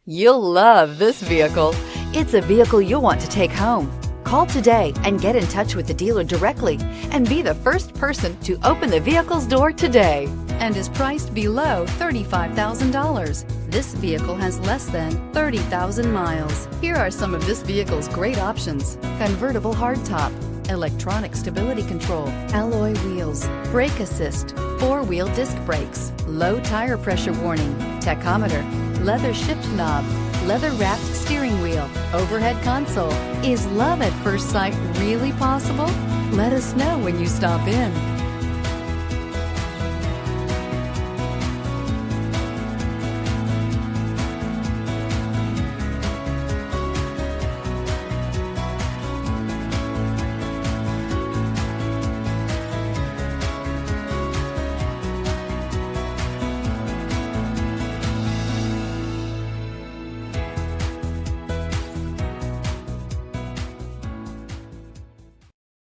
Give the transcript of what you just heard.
You'll love this vehicle. It's a vehicle you'll want to take home. Call today and get in touch with the dealer directly and be the first person to open the vehicle's door today, and is priced below $35,000. This vehicle has less than 30,000 miles. Here are some of this vehicle's great options: convertible hardtop, electronic stability control, alloy wheels, brake assist, four-wheel disc brakes, low tire pressure warning, tachometer, leather shift knob, leather-wrapped steering wheel, overhead console. Is love at first sight really possible? Let us know when you stop in.